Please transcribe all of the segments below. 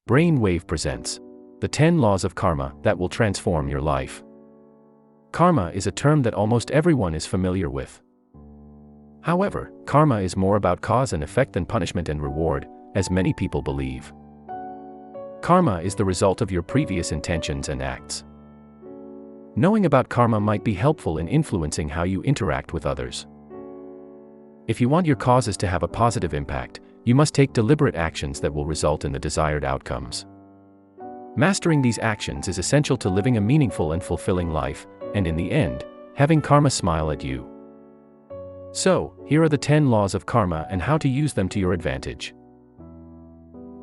Brainwave presents the 10 laws of karma that will transform your life. Karma is a term that almost everyone is familiar with. However, karma is more about cause and effect than punishment and reward, as many people believe. Karma is the result of your previous intentions and acts. Knowing about karma might be helpful in influencing how you interact with others. If you want your causes to have a positive impact, you must take deliberate actions that will result in the desired outcomes. Mastering these actions is essential to living a meaningful and fulfilling life, and in the end, having karma smile at you. So, here are the 10 laws of karma and how to use them to your advantage.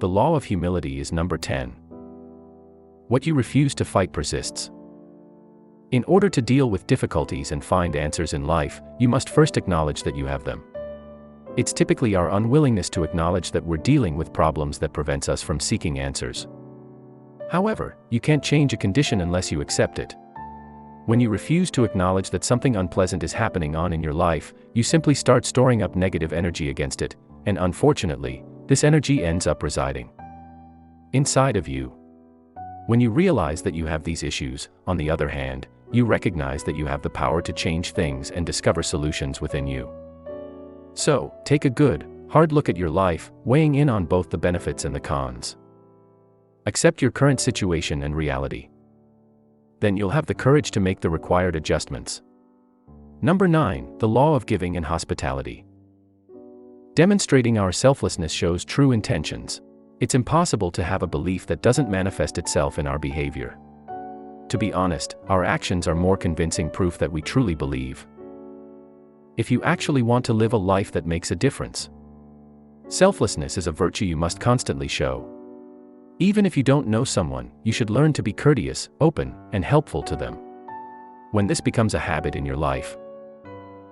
The law of humility is number 10. What you refuse to fight persists. In order to deal with difficulties and find answers in life, you must first acknowledge that you have them. It's typically our unwillingness to acknowledge that we're dealing with problems that prevents us from seeking answers. However, you can't change a condition unless you accept it. When you refuse to acknowledge that something unpleasant is happening in your life, you simply start storing up negative energy against it, and unfortunately, this energy ends up residing inside of you. When you realize that you have these issues, on the other hand, you recognize that you have the power to change things and discover solutions within you. So, take a good, hard look at your life, weighing in on both the benefits and the cons. Accept your current situation and reality. Then you'll have the courage to make the required adjustments. Number 9, the law of giving and hospitality. Demonstrating our selflessness shows true intentions. It's impossible to have a belief that doesn't manifest itself in our behavior. To be honest, our actions are more convincing proof that we truly believe. If you actually want to live a life that makes a difference, selflessness is a virtue you must constantly show. Even if you don't know someone, you should learn to be courteous, open, and helpful to them. When this becomes a habit in your life,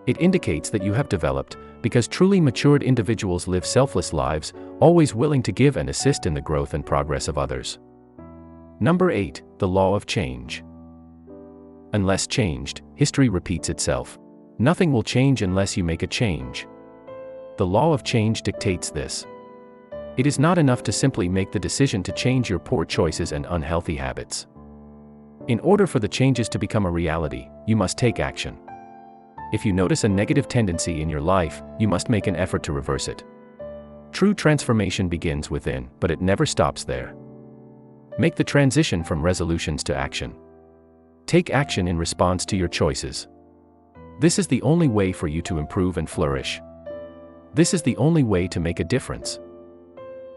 it indicates that you have developed, because truly matured individuals live selfless lives, always willing to give and assist in the growth and progress of others. Number 8, the law of change. Unless changed, history repeats itself. Nothing will change unless you make a change. The law of change dictates this. It is not enough to simply make the decision to change your poor choices and unhealthy habits. In order for the changes to become a reality, you must take action. If you notice a negative tendency in your life, you must make an effort to reverse it. True transformation begins within, but it never stops there. Make the transition from resolutions to action. Take action in response to your choices. This is the only way for you to improve and flourish. This is the only way to make a difference.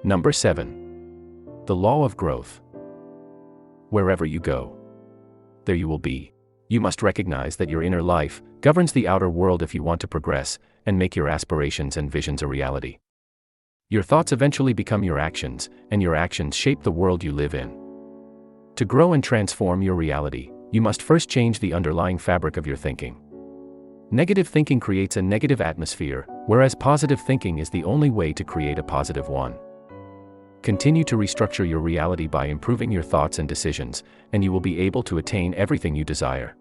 Number 7. The law of growth. Wherever you go, there you will be. You must recognize that your inner life governs the outer world if you want to progress and make your aspirations and visions a reality. Your thoughts eventually become your actions, and your actions shape the world you live in. To grow and transform your reality, you must first change the underlying fabric of your thinking. Negative thinking creates a negative atmosphere, whereas positive thinking is the only way to create a positive one. Continue to restructure your reality by improving your thoughts and decisions, and you will be able to attain everything you desire.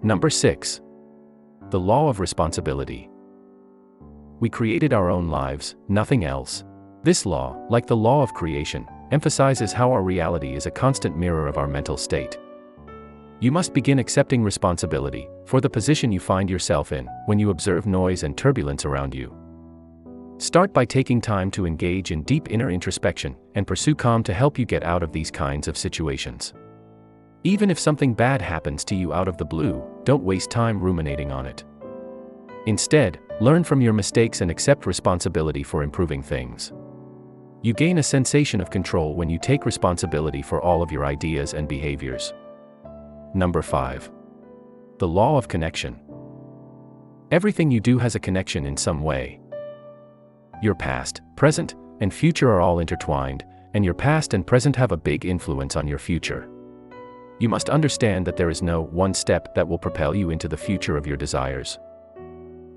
Number 6. The law of responsibility. We created our own lives, nothing else. This law, like the law of creation, emphasizes how our reality is a constant mirror of our mental state. You must begin accepting responsibility for the position you find yourself in when you observe noise and turbulence around you. Start by taking time to engage in deep inner introspection and pursue calm to help you get out of these kinds of situations. Even if something bad happens to you out of the blue, don't waste time ruminating on it. Instead, learn from your mistakes and accept responsibility for improving things. You gain a sensation of control when you take responsibility for all of your ideas and behaviors. Number 5. The law of connection. Everything you do has a connection in some way. Your past, present, and future are all intertwined, and your past and present have a big influence on your future. You must understand that there is no one step that will propel you into the future of your desires.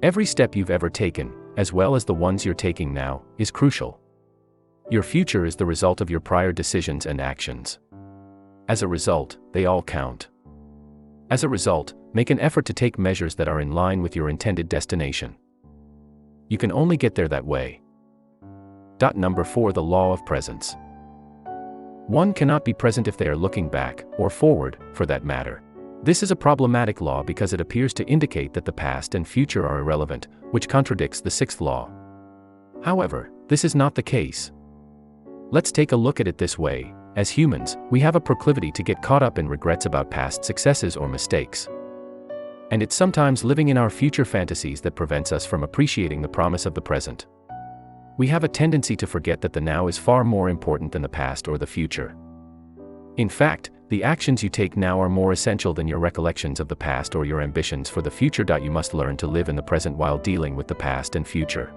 Every step you've ever taken, as well as the ones you're taking now, is crucial. Your future is the result of your prior decisions and actions. As a result, they all count. As a result, make an effort to take measures that are in line with your intended destination. You can only get there that way. Number 4, the law of presence. One cannot be present if they are looking back, or forward, for that matter. This is a problematic law because it appears to indicate that the past and future are irrelevant, which contradicts the sixth law. However, this is not the case. Let's take a look at it this way. As humans, we have a proclivity to get caught up in regrets about past successes or mistakes. And it's sometimes living in our future fantasies that prevents us from appreciating the promise of the present. We have a tendency to forget that the now is far more important than the past or the future. In fact, the actions you take now are more essential than your recollections of the past or your ambitions for the future. You must learn to live in the present while dealing with the past and future.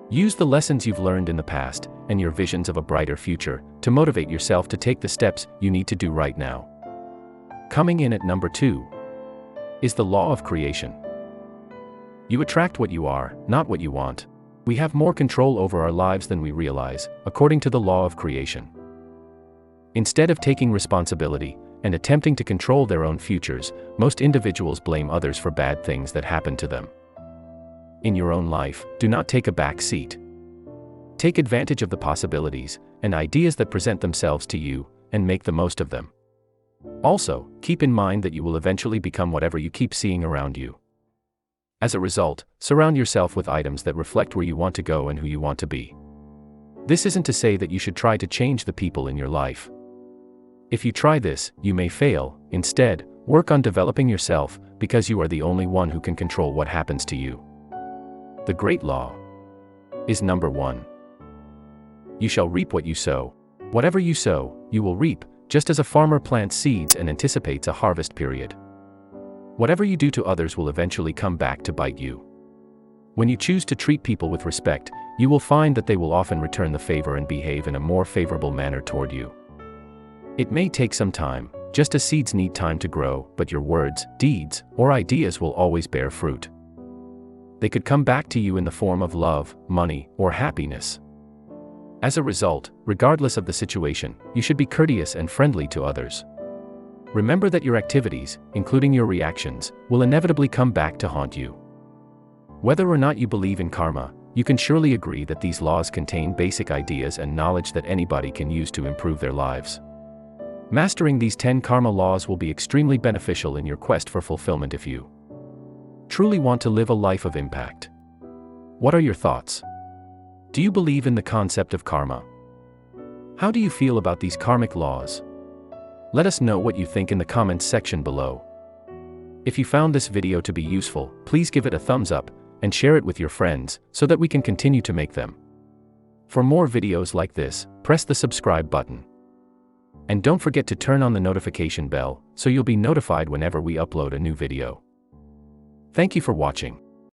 Use the lessons you've learned in the past, and your visions of a brighter future, to motivate yourself to take the steps you need to do right now. Coming in at number 2 is the law of creation. You attract what you are, not what you want. We have more control over our lives than we realize, according to the law of creation. Instead of taking responsibility and attempting to control their own futures, most individuals blame others for bad things that happen to them. In your own life, do not take a back seat. Take advantage of the possibilities and ideas that present themselves to you, and make the most of them. Also, keep in mind that you will eventually become whatever you keep seeing around you. As a result, surround yourself with items that reflect where you want to go and who you want to be. This isn't to say that you should try to change the people in your life. If you try this, you may fail. Instead, work on developing yourself, because you are the only one who can control what happens to you. The great law is number 1. You shall reap what you sow. Whatever you sow, you will reap, just as a farmer plants seeds and anticipates a harvest period. Whatever you do to others will eventually come back to bite you. When you choose to treat people with respect, you will find that they will often return the favor and behave in a more favorable manner toward you. It may take some time, just as seeds need time to grow, but your words, deeds, or ideas will always bear fruit. They could come back to you in the form of love, money, or happiness. As a result, regardless of the situation, you should be courteous and friendly to others. Remember that your activities, including your reactions, will inevitably come back to haunt you. Whether or not you believe in karma, you can surely agree that these laws contain basic ideas and knowledge that anybody can use to improve their lives. Mastering these 10 karma laws will be extremely beneficial in your quest for fulfillment if you truly want to live a life of impact. What are your thoughts? Do you believe in the concept of karma? How do you feel about these karmic laws? Let us know what you think in the comments section below. If you found this video to be useful, please give it a thumbs up, and share it with your friends, so that we can continue to make them. For more videos like this, press the subscribe button. And don't forget to turn on the notification bell, so you'll be notified whenever we upload a new video. Thank you for watching.